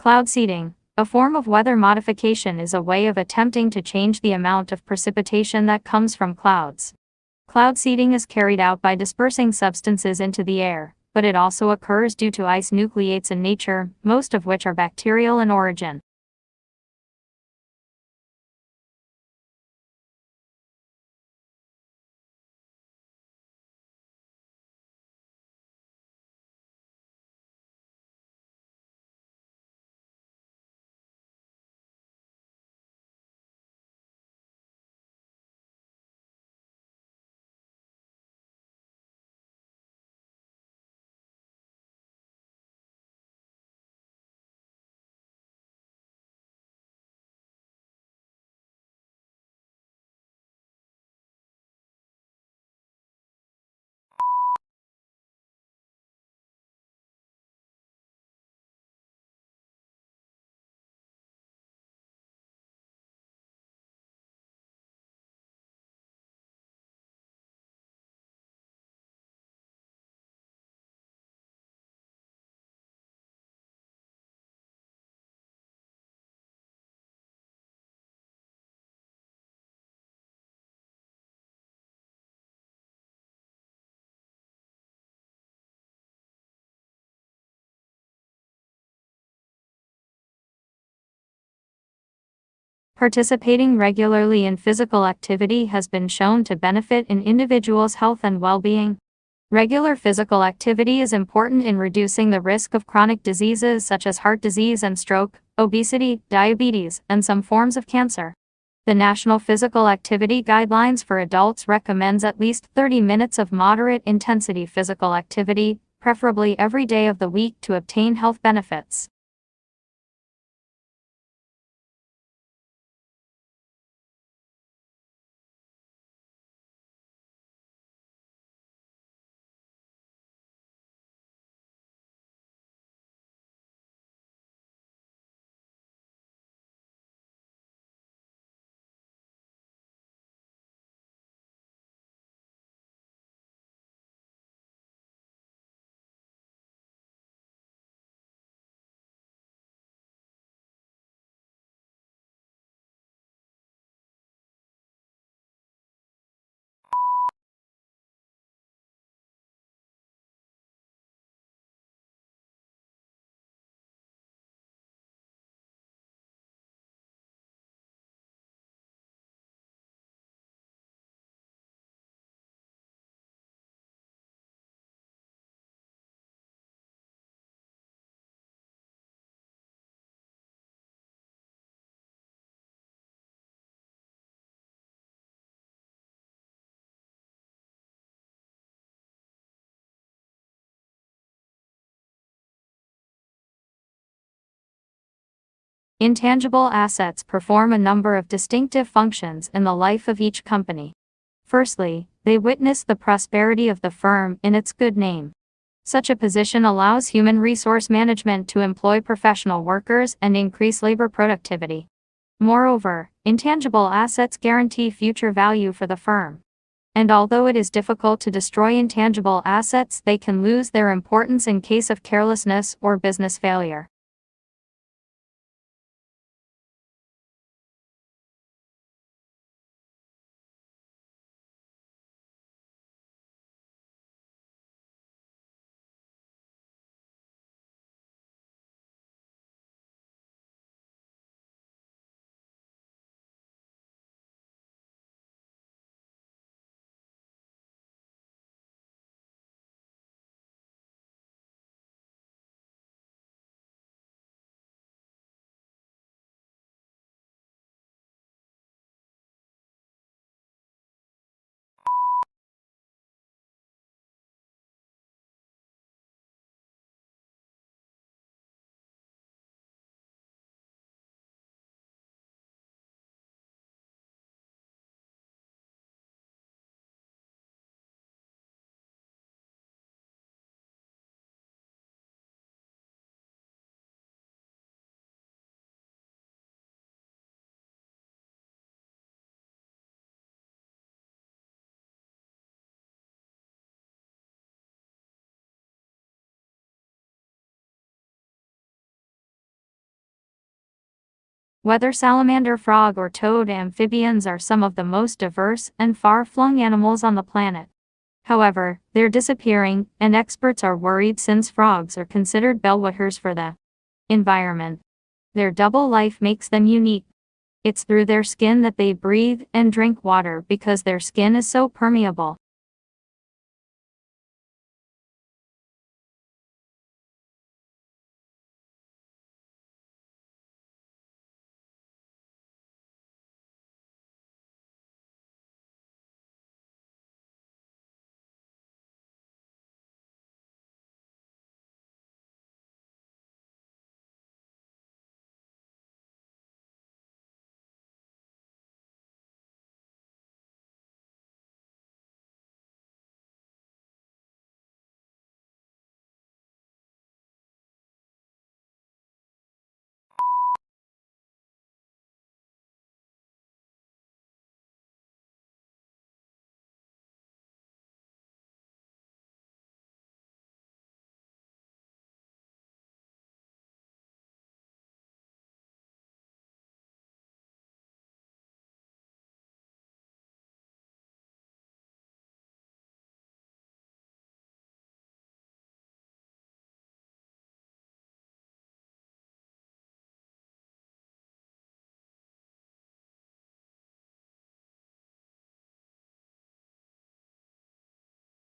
Cloud seeding, a form of weather modification, is a way of attempting to change the amount of precipitation that comes from clouds. Cloud seeding is carried out by dispersing substances into the air, but it also occurs due to ice nucleates in nature, most of which are bacterial in origin. Participating regularly in physical activity has been shown to benefit an individual's health and well-being. Regular physical activity is important in reducing the risk of chronic diseases such as heart disease and stroke, obesity, diabetes, and some forms of cancer. The National Physical Activity Guidelines for Adults recommends at least 30 minutes of moderate intensity physical activity, preferably every day of the week, to obtain health benefits. Intangible assets perform a number of distinctive functions in the life of each company. Firstly, they witness the prosperity of the firm in its good name. Such a position allows human resource management to employ professional workers and increase labor productivity. Moreover, intangible assets guarantee future value for the firm. And although it is difficult to destroy intangible assets, they can lose their importance in case of carelessness or business failure. Whether salamander, frog, or toad, amphibians are some of the most diverse and far-flung animals on the planet. However, they're disappearing, and experts are worried since frogs are considered bellwethers for the environment. Their double life makes them unique. It's through their skin that they breathe and drink water because their skin is so permeable.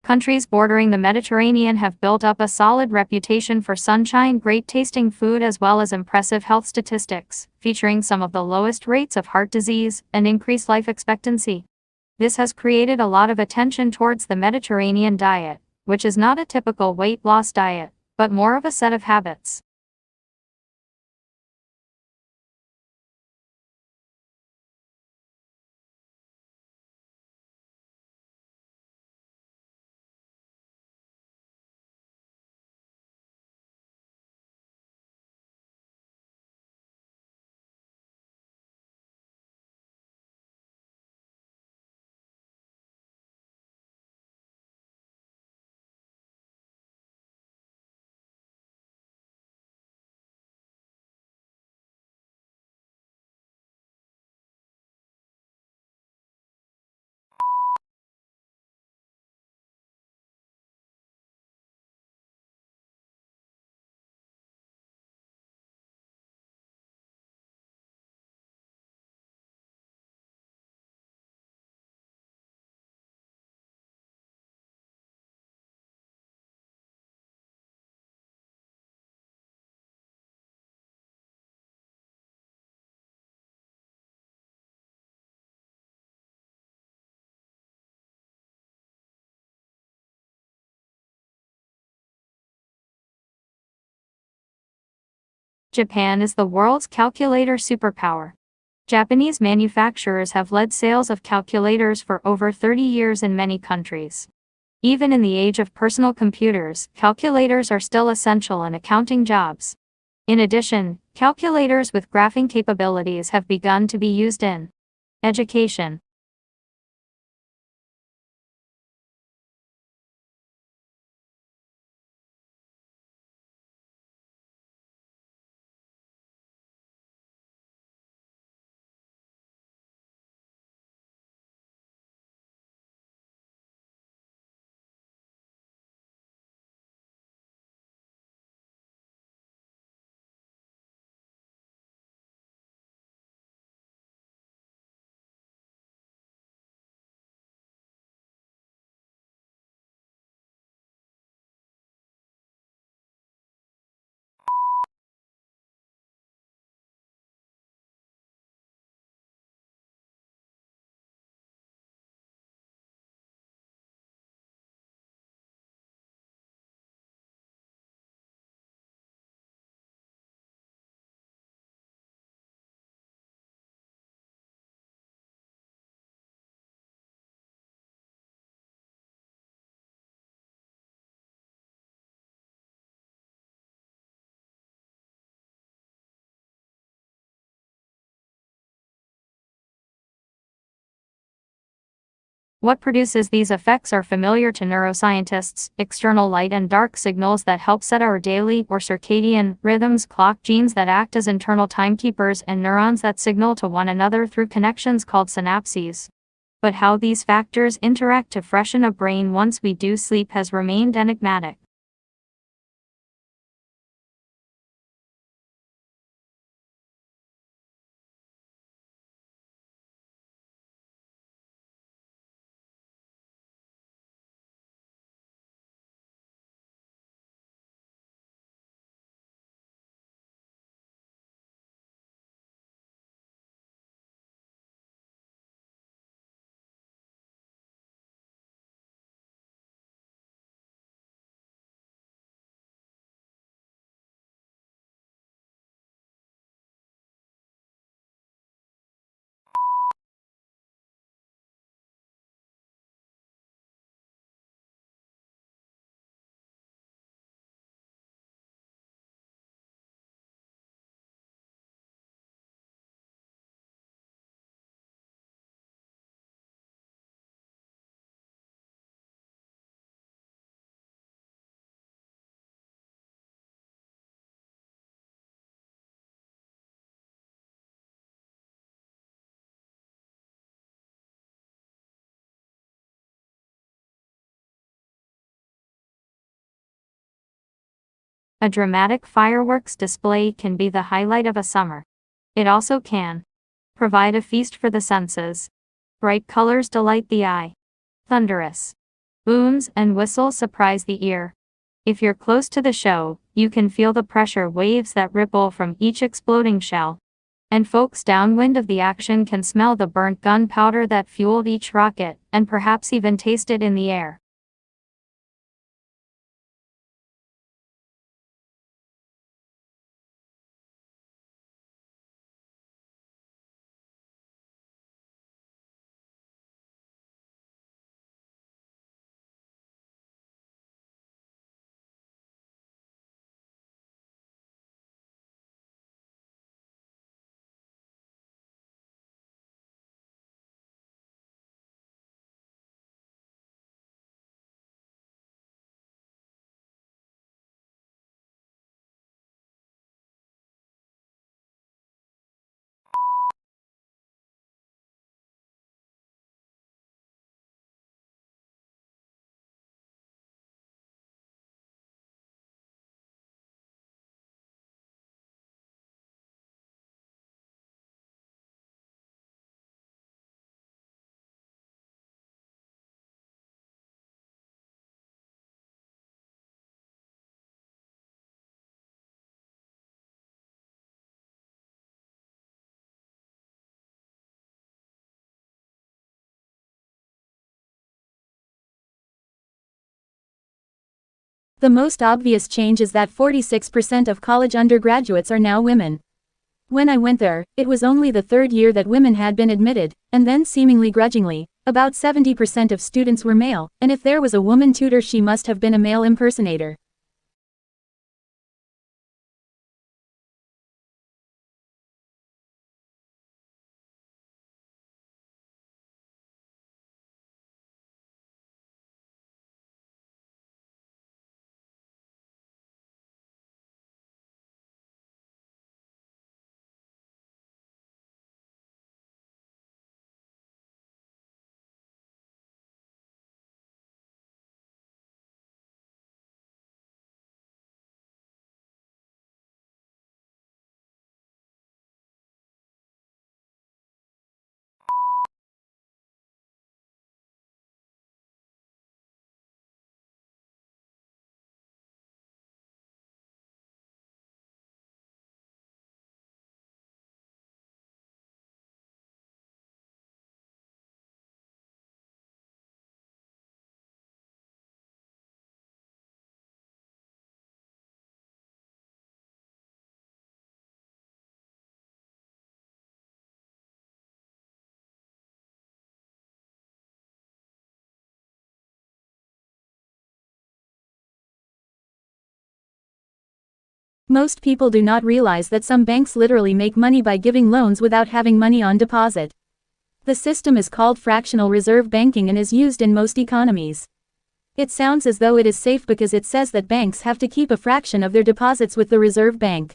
Countries bordering the Mediterranean have built up a solid reputation for sunshine, great tasting food, as well as impressive health statistics, featuring some of the lowest rates of heart disease and increased life expectancy. This has created a lot of attention towards the Mediterranean diet, which is not a typical weight loss diet, but more of a set of habits. Japan is the world's calculator superpower. Japanese manufacturers have led sales of calculators for over 30 years in many countries. Even in the age of personal computers, calculators are still essential in accounting jobs. In addition, calculators with graphing capabilities have begun to be used in education. What produces these effects are familiar to neuroscientists: external light and dark signals that help set our daily or circadian rhythms, clock genes that act as internal timekeepers, and neurons that signal to one another through connections called synapses. But how these factors interact to freshen a brain once we do sleep has remained enigmatic. A dramatic fireworks display can be the highlight of a summer. It also can provide a feast for the senses. Bright colors delight the eye. Thunderous booms and whistles surprise the ear. If you're close to the show, you can feel the pressure waves that ripple from each exploding shell. And folks downwind of the action can smell the burnt gunpowder that fueled each rocket, and perhaps even taste it in the air. The most obvious change is that 46% of college undergraduates are now women. When I went there, it was only the third year that women had been admitted, and then seemingly grudgingly, about 70% of students were male, and if there was a woman tutor, she must have been a male impersonator. Most people do not realize that some banks literally make money by giving loans without having money on deposit. The system is called fractional reserve banking and is used in most economies. It sounds as though it is safe because it says that banks have to keep a fraction of their deposits with the reserve bank.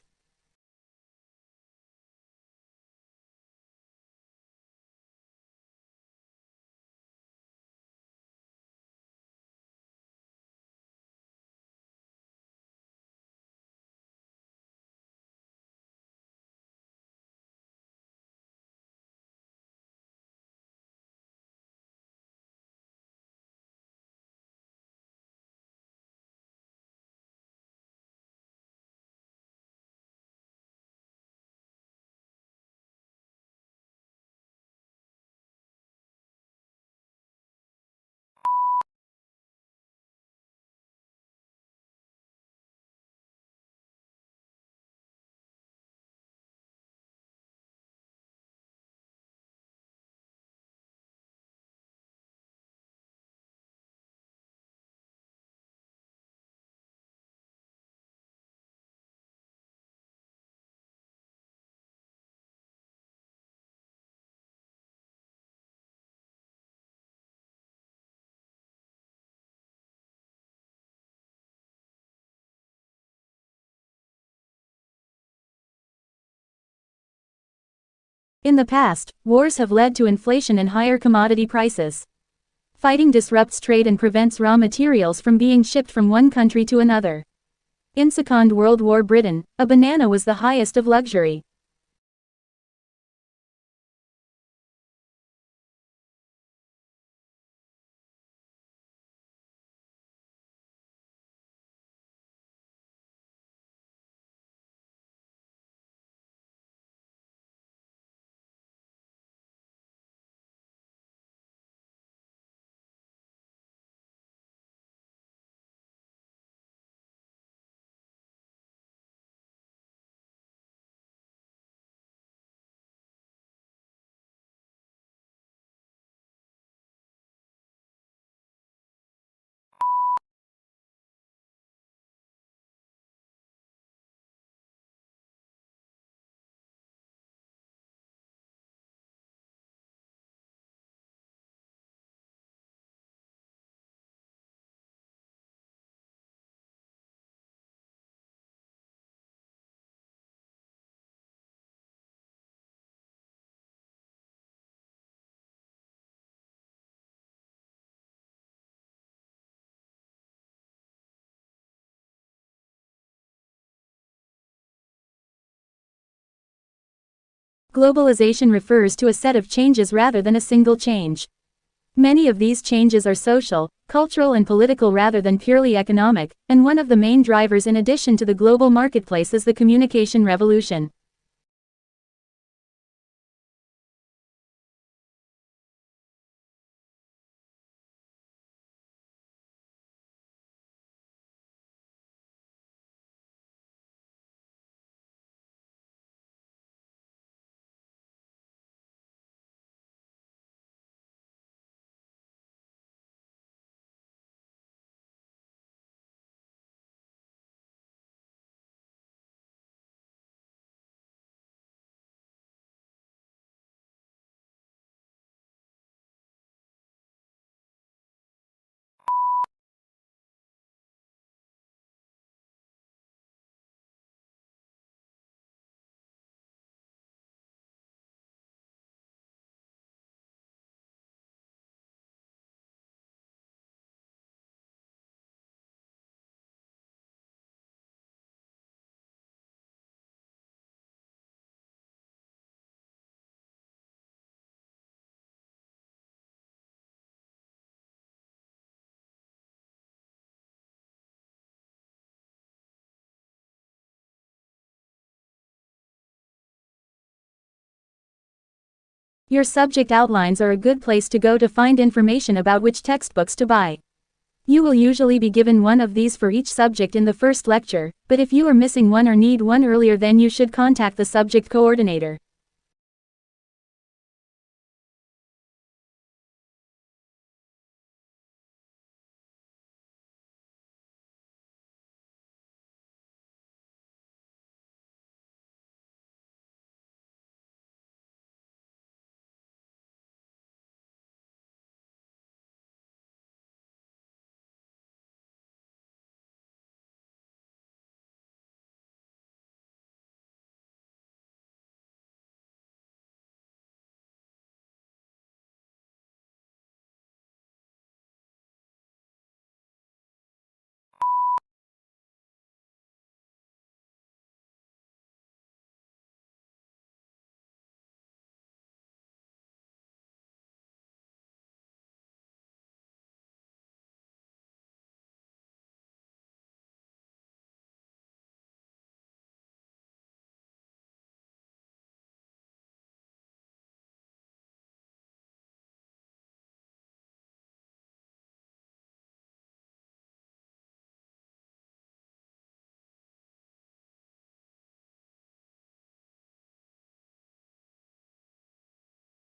In the past, wars have led to inflation and higher commodity prices. Fighting disrupts trade and prevents raw materials from being shipped from one country to another. In Second World War Britain, a banana was the highest of luxury. Globalization refers to a set of changes rather than a single change. Many of these changes are social, cultural and political rather than purely economic, and one of the main drivers in addition to the global marketplace is the communication revolution. Your subject outlines are a good place to go to find information about which textbooks to buy. You will usually be given one of these for each subject in the first lecture, but if you are missing one or need one earlier, then you should contact the subject coordinator.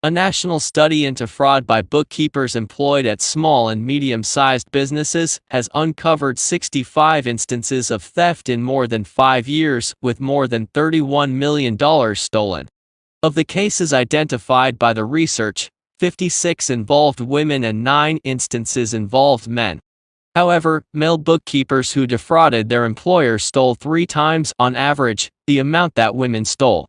A national study into fraud by bookkeepers employed at small and medium-sized businesses has uncovered 65 instances of theft in more than 5 years, with more than $31 million stolen. Of the cases identified by the research, 56 involved women and 9 instances involved men. However, male bookkeepers who defrauded their employers stole 3 times, on average, the amount that women stole.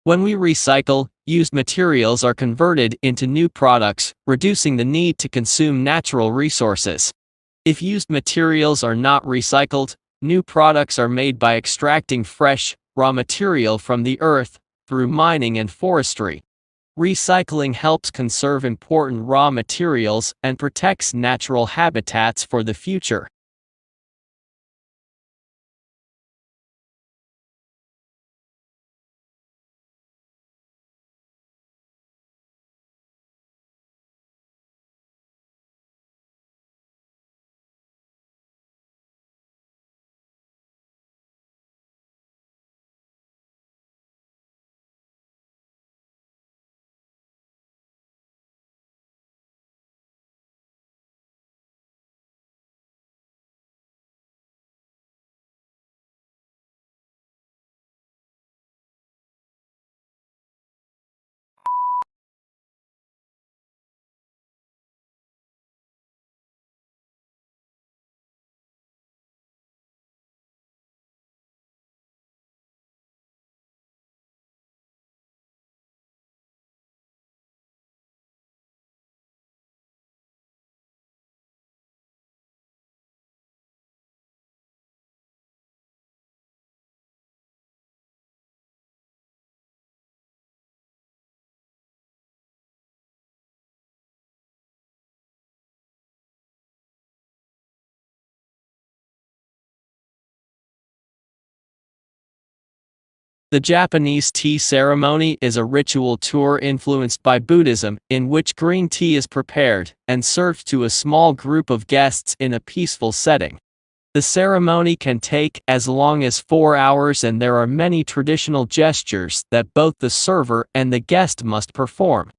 When we recycle, used materials are converted into new products, reducing the need to consume natural resources. If used materials are not recycled, new products are made by extracting fresh, raw material from the earth, through mining and forestry. Recycling helps conserve important raw materials and protects natural habitats for the future. The Japanese tea ceremony is a ritual tour influenced by Buddhism, in which green tea is prepared and served to a small group of guests in a peaceful setting. The ceremony can take as long as 4 hours, and there are many traditional gestures that both the server and the guest must perform.